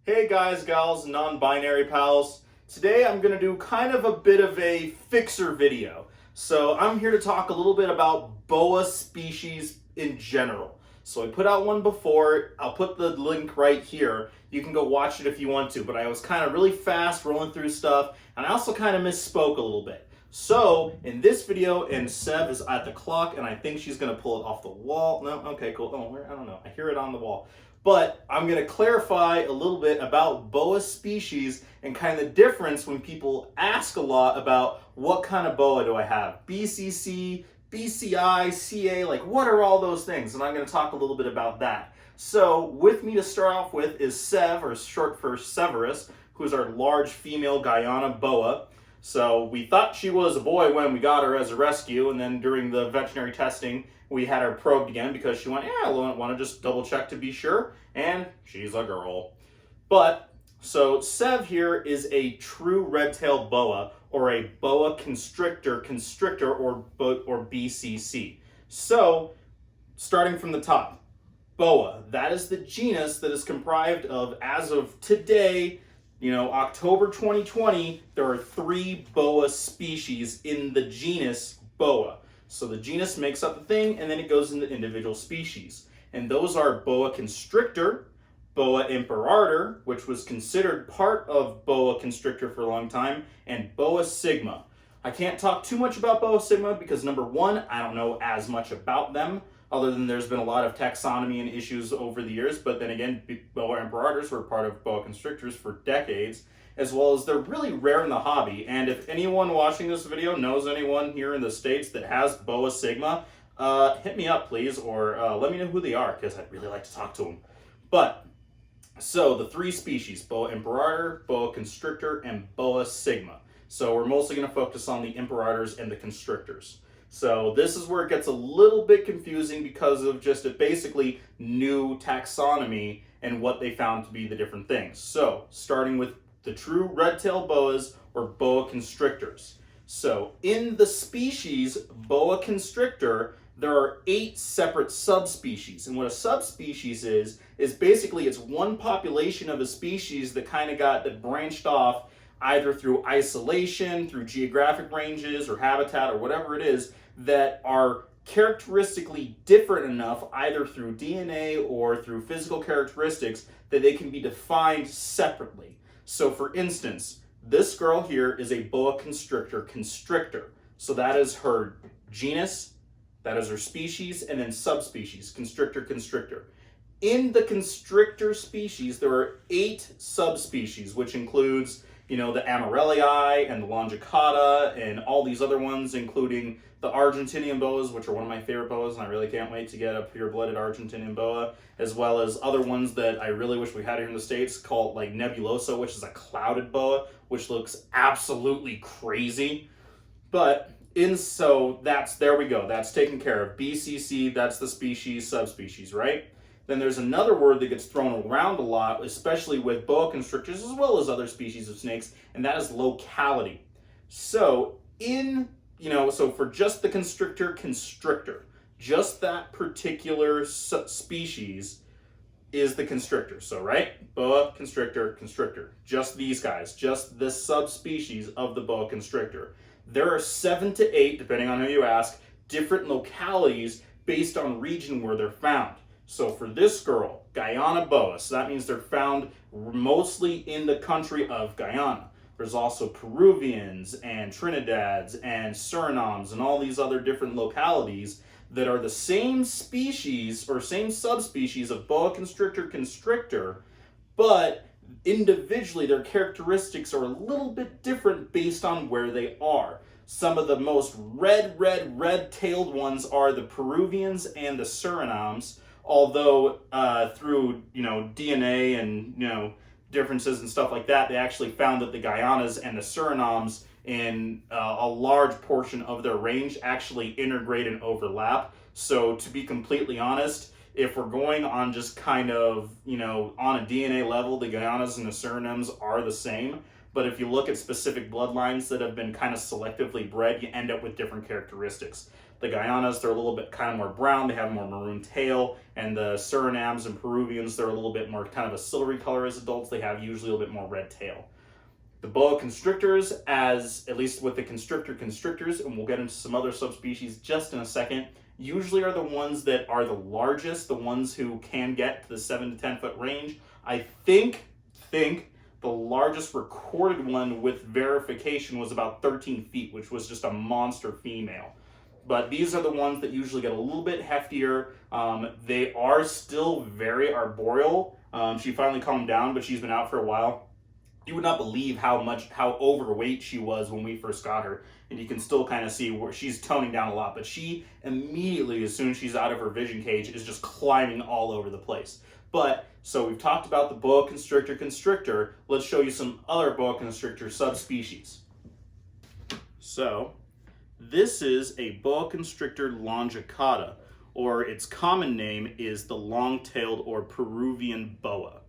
Hey guys, gals, non-binary pals. Today I'm going to do kind of a bit of a fixer video. So I'm here to talk a little bit about boa species in general. So I put out one before. I'll put the link right here. You can go watch it if you want to, but I was kind of really fast rolling through stuff, and I also kind of misspoke a little bit. So in this video, and Sev is at the clock, and I think she's going to pull it off the wall. No, okay, cool. Oh, I don't know. I hear it on the wall. But I'm going to clarify a little bit about boa species and kind of the difference when people ask a lot about what kind of boa do I have? BCC, BCI, CA, like what are all those things? And I'm going to talk a little bit about that. So with me to start off with is Sev, or short for Severus, who's our large female Guyana boa. So we thought she was a boy when we got her as a rescue, and then during the veterinary testing, we had her probed again because she went, yeah, I want to just double check to be sure, and she's a girl. But, so Sev here is a true red-tailed boa, or a boa constrictor, or BCC. So, starting from the top, boa, that is the genus that is comprised of, as of today, October 2020, there are 3 boa species in the genus boa. So the genus makes up the thing, and then it goes into individual species. And those are boa constrictor, boa imperator, which was considered part of boa constrictor for a long time, and boa sigma. I can't talk too much about boa sigma because, number one, I don't know as much about them, other than there's been a lot of taxonomy and issues over the years. But then again, boa imperators were part of boa constrictors for decades, as well as they're really rare in the hobby. And if anyone watching this video knows anyone here in the States that has boa sigma, hit me up, please, or let me know who they are, because I'd really like to talk to them. But, so the 3 species, boa imperator, boa constrictor, and boa sigma. So we're mostly going to focus on the imperators and the constrictors. So this is where it gets a little bit confusing because of just a basically new taxonomy and what they found to be the different things. So starting with the true red-tailed boas, or boa constrictors. So in the species boa constrictor, there are 8 separate subspecies. And what a subspecies is basically it's one population of a species that that branched off either through isolation, through geographic ranges or habitat or whatever it is, that are characteristically different enough, either through DNA or through physical characteristics, that they can be defined separately. So for instance, this girl here is a boa constrictor. So that is her genus, that is her species, and then subspecies, constrictor. In the constrictor species, there are 8 subspecies, which includes the Amarellii and the Longicata and all these other ones, including the Argentinian boas, which are one of my favorite boas, and I really can't wait to get a pure-blooded Argentinian boa, as well as other ones that I really wish we had here in the States, called like Nebulosa, which is a clouded boa, which looks absolutely crazy. But there we go. That's taken care of. BCC, that's the species, subspecies, right? Then there's another word that gets thrown around a lot, especially with boa constrictors as well as other species of snakes, and that is locality. So so for just the constrictor, just that particular species is the constrictor. So right, boa constrictor, just these guys, just this subspecies of the boa constrictor. There are 7 to 8, depending on who you ask, different localities based on region where they're found. So for this girl, Guyana boa, so that means they're found mostly in the country of Guyana. There's also Peruvians and Trinidads and Surinames and all these other different localities that are the same species or same subspecies of boa constrictor, but individually their characteristics are a little bit different based on where they are. Some of the most red-tailed ones are the Peruvians and the Surinames, although through DNA and differences and stuff like that, they actually found that the Guyanas and the Surinames in a large portion of their range actually integrate and overlap. So to be completely honest, if we're going on just on a DNA level, the Guyanas and the Surinames are the same. But if you look at specific bloodlines that have been kind of selectively bred, you end up with different characteristics. The Guyanas, they're a little bit kind of more brown, they have more maroon tail, and the Surinams and Peruvians, they're a little bit more kind of a silvery color as adults, they have usually a little bit more red tail. The boa constrictors, at least with the constrictors, and we'll get into some other subspecies just in a second, usually are the ones that are the largest, the ones who can get to the 7 to 10 foot range. I think the largest recorded one with verification was about 13 feet, which was just a monster female. But these are the ones that usually get a little bit heftier. They are still very arboreal. She finally calmed down, but she's been out for a while. You would not believe how overweight she was when we first got her. And you can still kind of see where she's toning down a lot. But she immediately, as soon as she's out of her vision cage, is just climbing all over the place. But, so we've talked about the boa constrictor. Let's show you some other boa constrictor subspecies. So, this is a boa constrictor longicata, or its common name is the long-tailed or Peruvian boa.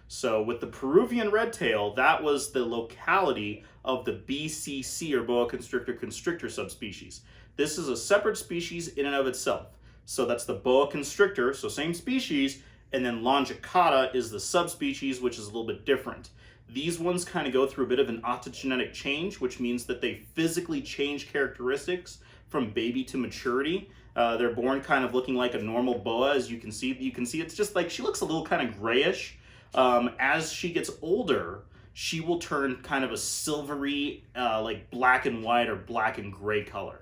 So with the Peruvian red tail, that was the locality of the BCC, or boa constrictor subspecies. This is a separate species in and of itself. So that's the boa constrictor, so same species, and then longicata is the subspecies, which is a little bit different. These ones kind of go through a bit of an autogenetic change, which means that they physically change characteristics from baby to maturity. They're born kind of looking like a normal boa, as you can see. It's just like she looks a little kind of grayish. As she gets older, she will turn kind of a silvery, like black and white or black and gray color.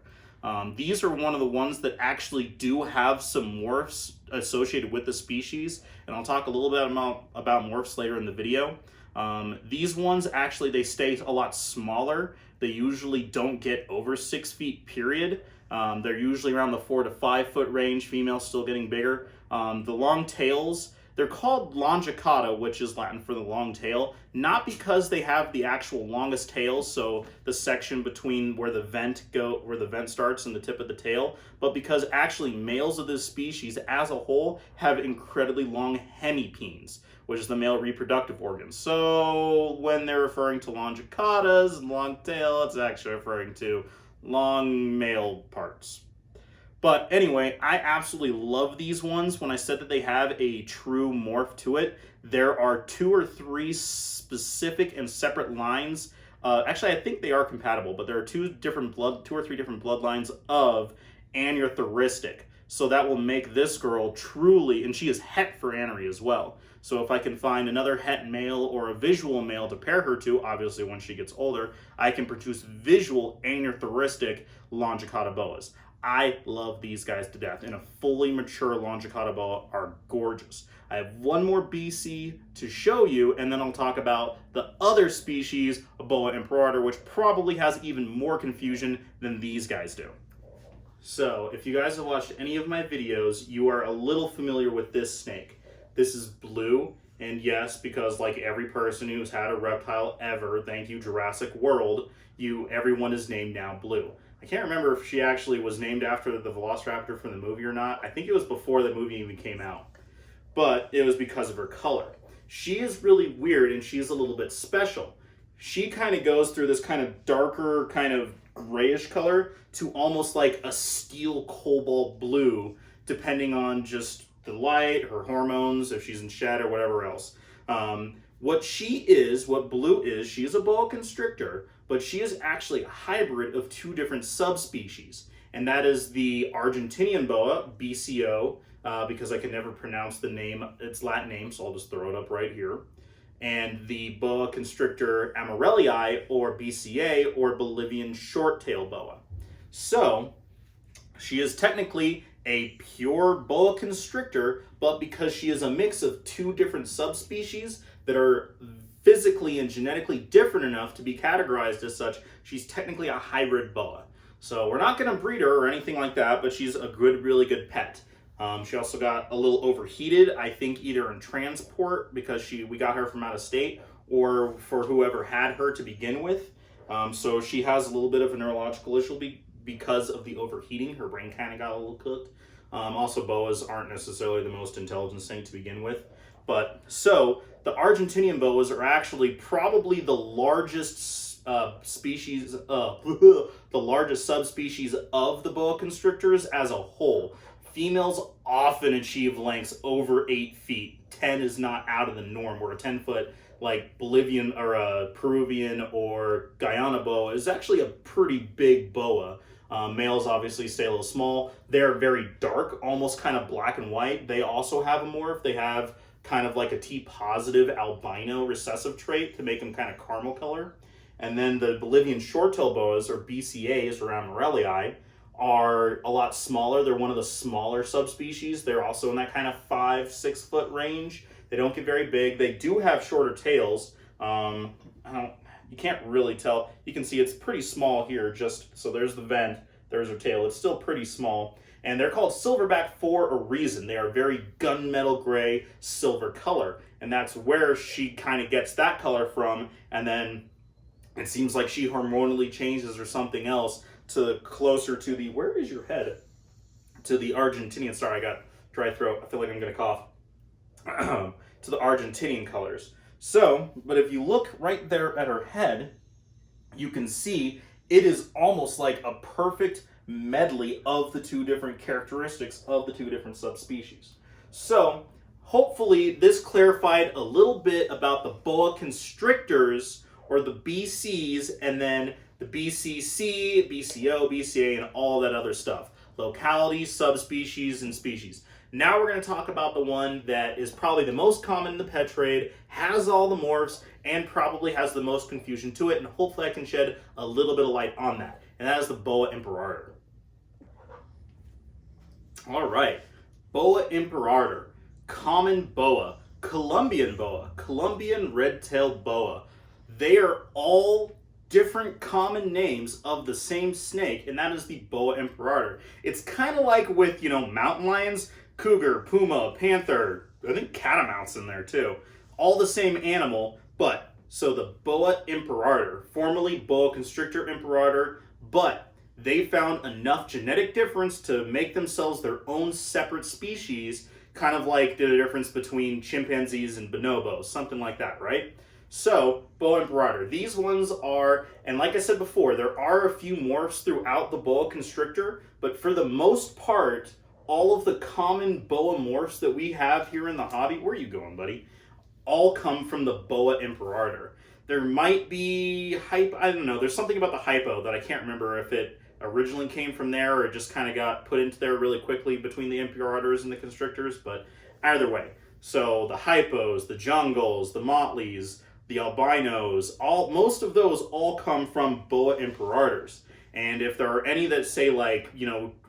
These are one of the ones that actually do have some morphs associated with the species, and I'll talk a little bit about morphs later in the video. These ones actually, they stay a lot smaller. They usually don't get over 6 feet, period. They're usually around the 4 to 5 foot range, females still getting bigger. The long tails, they're called longicata, which is Latin for the long tail, not because they have the actual longest tails, so the section between where the vent starts and the tip of the tail, but because actually males of this species as a whole have incredibly long hemipenes, which is the male reproductive organ. So when they're referring to longicatas and long tail, it's actually referring to long male parts. But anyway, I absolutely love these ones. When I said that they have a true morph to it, there are 2 or 3 specific and separate lines. Actually, I think they are compatible, but there are 2 or 3 different bloodlines of aneurystic. So that will make this girl truly, and she is het for anery as well. So if I can find another het male or a visual male to pair her to, obviously when she gets older, I can produce visual aneurystic longicata boas. I love these guys to death, and a fully mature longicata boa are gorgeous. I have one more BC to show you, and then I'll talk about the other species, Boa Imperator, which probably has even more confusion than these guys do. So, if you guys have watched any of my videos, you are a little familiar with this snake. This is Blue, and yes, because like every person who's had a reptile ever, thank you Jurassic World, everyone is named now Blue. I can't remember if she actually was named after the Velociraptor from the movie or not. I think it was before the movie even came out. But it was because of her color. She is really weird, and she's a little bit special. She kind of goes through this kind of darker, kind of grayish color to almost like a steel cobalt blue, depending on just the light, her hormones, if she's in shed or whatever else. What Blue is, she is a boa constrictor, but she is actually a hybrid of 2 different subspecies. And that is the Argentinian boa, BCO, because I can never pronounce the name, its Latin name, so I'll just throw it up right here. And the boa constrictor amarellii, or BCA, or Bolivian short-tail boa. So, she is technically a pure boa constrictor, but because she is a mix of 2 different subspecies that are physically and genetically different enough to be categorized as such, she's technically a hybrid boa. So we're not going to breed her or anything like that, but she's a really good pet. She also got a little overheated, I think either in transport because we got her from out of state, or for whoever had her to begin with. So she has a little bit of a neurological issue because of the overheating. Her brain kind of got a little cooked. Also, boas aren't necessarily the most intelligent snake to begin with. But so the Argentinian boas are actually probably the largest species, the largest subspecies of the boa constrictors as a whole. Females often achieve lengths over 8 feet. 10 is not out of the norm, where a 10-foot like Bolivian or a Peruvian or Guyana boa is actually a pretty big boa. Males obviously stay a little small. They're very dark, almost kind of black and white. They also have a morph. They have kind of like a T-positive albino recessive trait to make them kind of caramel color. And then the Bolivian short-tailed boas, or BCAs, or Amarellii, are a lot smaller. They're one of the smaller subspecies. They're also in that kind of 5-6 foot range. They don't get very big. They do have shorter tails. You can't really tell. You can see it's pretty small here. Just so there's the vent, there's her tail. It's still pretty small. And they're called silverback for a reason. They are very gunmetal gray silver color. And that's where she kind of gets that color from. And then it seems like she hormonally changes or something else to closer to the, where is your head? To the Argentinian, sorry, I got dry throat. I feel like I'm going to cough. To the Argentinian colors. So, but if you look right there at her head, you can see it is almost like a perfect medley of the two different characteristics of the two different subspecies. So, hopefully this clarified a little bit about the boa constrictors, or the BCs, and then the BCC, BCO, BCA, and all that other stuff. Locality, subspecies, and species. Now we're going to talk about the one that is probably the most common in the pet trade, has all the morphs, and probably has the most confusion to it, and hopefully I can shed a little bit of light on that. And that is the Boa Imperator. Alright, Boa Imperator, common boa, Colombian red-tailed boa. They are all different common names of the same snake, and that is the Boa Imperator. It's kind of like with, mountain lions, cougar, puma, panther, I think catamount's in there too. All the same animal, but, so the Boa Imperator, formerly Boa Constrictor Imperator, but they found enough genetic difference to make themselves their own separate species, kind of like the difference between chimpanzees and bonobos, something like that, right? So, Boa Imperator. These ones are, and like I said before, there are a few morphs throughout the Boa Constrictor, but for the most part, all of the common boa morphs that we have here in the hobby, where are you going, buddy? All come from the Boa Imperator. There might be I don't know, there's something about the hypo that I can't remember if it originally came from there or it just kind of got put into there really quickly between the Imperators and the Constrictors, but either way. So the hypos, the jungles, the motleys, the albinos, most of those all come from Boa Imperators. And if there are any that say like,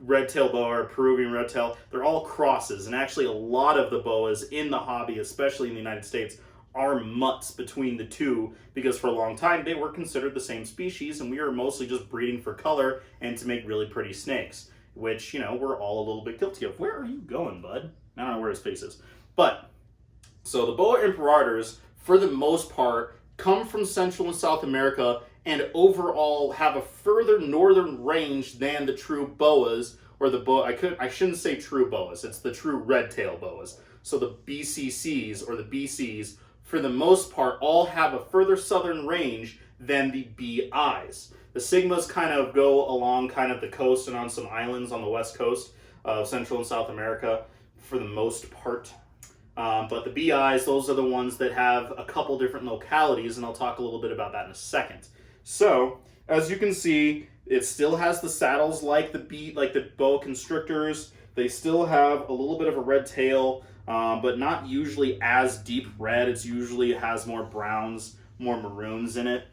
red-tail boa or Peruvian red-tail, they're all crosses. And actually a lot of the boas in the hobby, especially in the United States, are mutts between the two, because for a long time they were considered the same species and we were mostly just breeding for color and to make really pretty snakes, which, we're all a little bit guilty of. Where are you going, bud? I don't know where his face is. But, so the Boa Imperators, for the most part, come from Central and South America and overall have a further northern range than the true boas, or the boa, I shouldn't say true boas, it's the true red-tail boas. So the BCCs, or the BCs, for the most part, all have a further southern range than the BIs. The Sigmas kind of go along kind of the coast and on some islands on the west coast of Central and South America for the most part. But the BIs, those are the ones that have a couple different localities, and I'll talk a little bit about that in a second. So, as you can see, it still has the saddles like the boa constrictors. They still have a little bit of a red tail, but not usually as deep red. It usually has more browns, more maroons in it.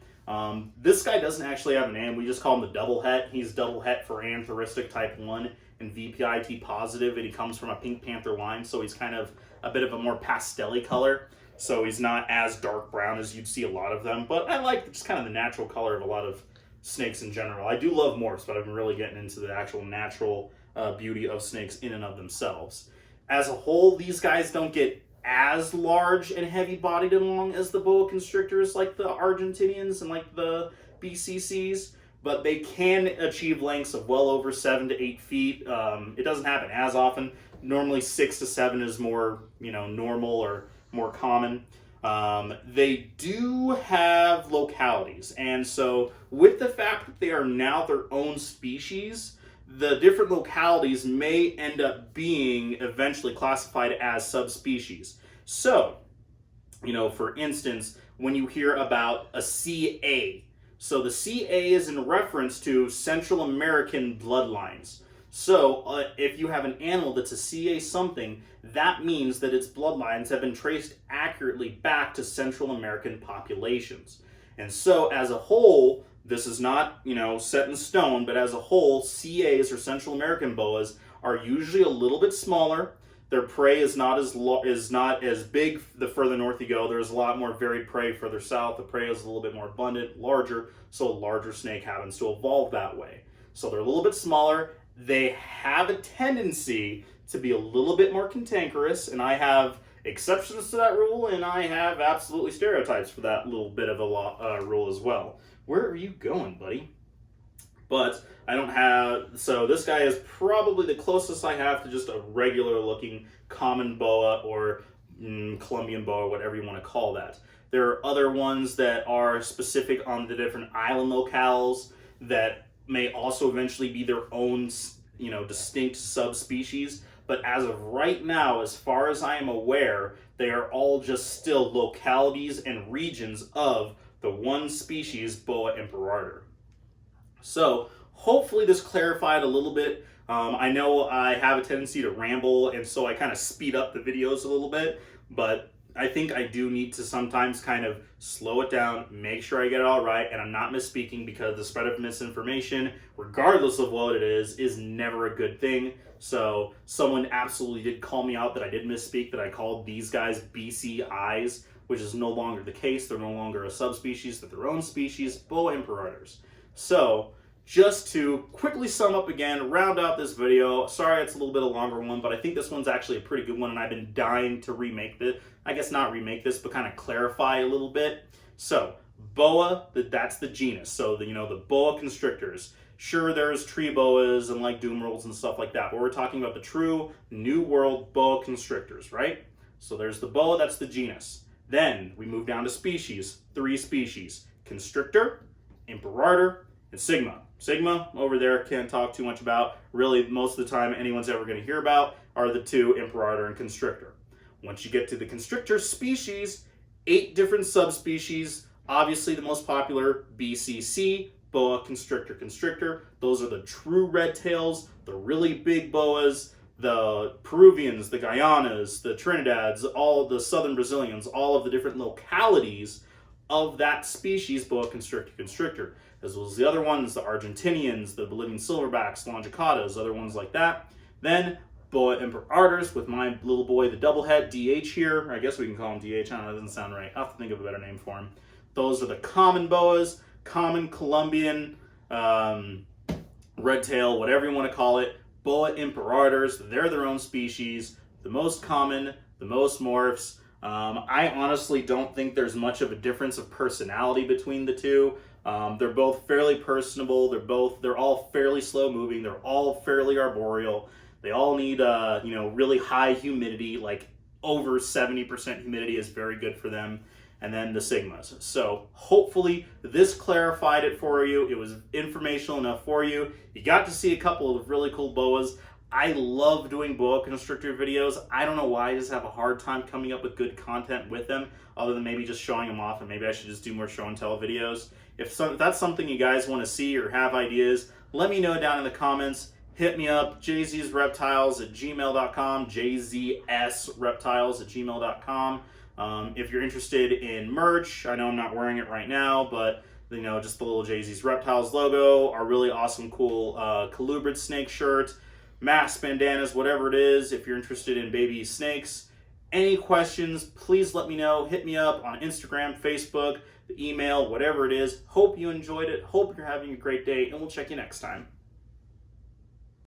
This guy doesn't actually have a name. We just call him the double het. He's double het for anthoristic type 1 and VPIT positive, and he comes from a pink panther line, so he's kind of a bit of a more pastel-y color. So he's not as dark brown as you'd see a lot of them, but I like just kind of the natural color of a lot of snakes in general. I do love morphs, but I've been really getting into the actual natural beauty of snakes in and of themselves. As a whole, these guys don't get as large and heavy-bodied and long as the boa constrictors like the Argentinians and like the BCCs, but they can achieve lengths of well over 7 to 8 feet. It doesn't happen as often. Normally 6 to 7 is more, normal or more common. They do have localities, and so with the fact that they are now their own species, the different localities may end up being eventually classified as subspecies. So, for instance, when you hear about a CA, so the CA is in reference to Central American bloodlines. So if you have an animal that's a CA something, that means that its bloodlines have been traced accurately back to Central American populations. And so as a whole, this is not, set in stone, but as a whole, CAs or Central American boas are usually a little bit smaller. Their prey is not as big the further north you go. There's a lot more varied prey further south. The prey is a little bit more abundant, larger, so a larger snake happens to evolve that way. So they're a little bit smaller. They have a tendency to be a little bit more cantankerous, and I have exceptions to that rule, and I have absolutely stereotypes for that little bit of a rule as well. Where are you going, buddy? But I don't have, so this guy is probably the closest I have to just a regular looking common boa or Colombian boa, whatever you want to call that. There are other ones that are specific on the different island locales that may also eventually be their own, distinct subspecies. But as of right now, as far as I am aware, they are all just still localities and regions of the one species, Boa Imperator. So hopefully this clarified a little bit. I know I have a tendency to ramble, and so I kind of speed up the videos a little bit, but I think I do need to sometimes kind of slow it down, make sure I get it all right, and I'm not misspeaking, because the spread of misinformation, regardless of what it is never a good thing. So someone absolutely did call me out that I did misspeak, that I called these guys BCIs, which is no longer the case. They're no longer a subspecies, they're their own species, Boa Imperators. So just to quickly sum up again, round out this video, sorry it's a little bit of a longer one, but I think this one's actually a pretty good one, and I've been dying to remake this. I guess not remake this, but kind of clarify a little bit. So, boa, that's the genus. So, the boa constrictors. Sure, there's tree boas and like doom rolls and stuff like that, but we're talking about the true New World boa constrictors, right? So there's the boa, that's the genus. Then we move down to species, 3 species: constrictor, imperator, and sigma. Sigma, over there, can't talk too much about. Really, most of the time anyone's ever going to hear about are the 2, imperator and constrictor. Once you get to the constrictor species, 8 different subspecies. Obviously, the most popular, BCC, Boa Constrictor Constrictor. Those are the true red tails, the really big boas, the Peruvians, the Guyanas, the Trinidads, all the southern Brazilians, all of the different localities of that species, Boa Constrictor Constrictor, as well as the other ones, the Argentinians, the Bolivian silverbacks, Longicatas, other ones like that. Then Boa Imperators with my little boy, the doublehead, DH here. I guess we can call him DH. I don't know, that doesn't sound right. I'll have to think of a better name for him. Those are the common boas, common Colombian, red tail, whatever you want to call it. Boa Imperators, they're their own species, the most common, the most morphs. I honestly don't think there's much of a difference of personality between the two. They're both fairly personable. They're all fairly slow moving. They're all fairly arboreal. They all need, really high humidity, like over 70% humidity is very good for them. And then the sigmas. So hopefully this clarified it for you. It was informational enough for you. You got to see a couple of really cool boas. I love doing boa constrictor videos. I don't know why, I just have a hard time coming up with good content with them, other than maybe just showing them off, and maybe I should just do more show and tell videos. If that's something you guys want to see or have ideas, let me know down in the comments. Hit me up, jzreptiles@gmail.com, jzsreptiles@gmail.com. If you're interested in merch, I know I'm not wearing it right now, but just the little JZ's Reptiles logo, our really awesome, cool colubrid snake shirt, mask, bandanas, whatever it is. If you're interested in baby snakes, any questions, please let me know. Hit me up on Instagram, Facebook, the email, whatever it is. Hope you enjoyed it. Hope you're having a great day, and we'll check you next time.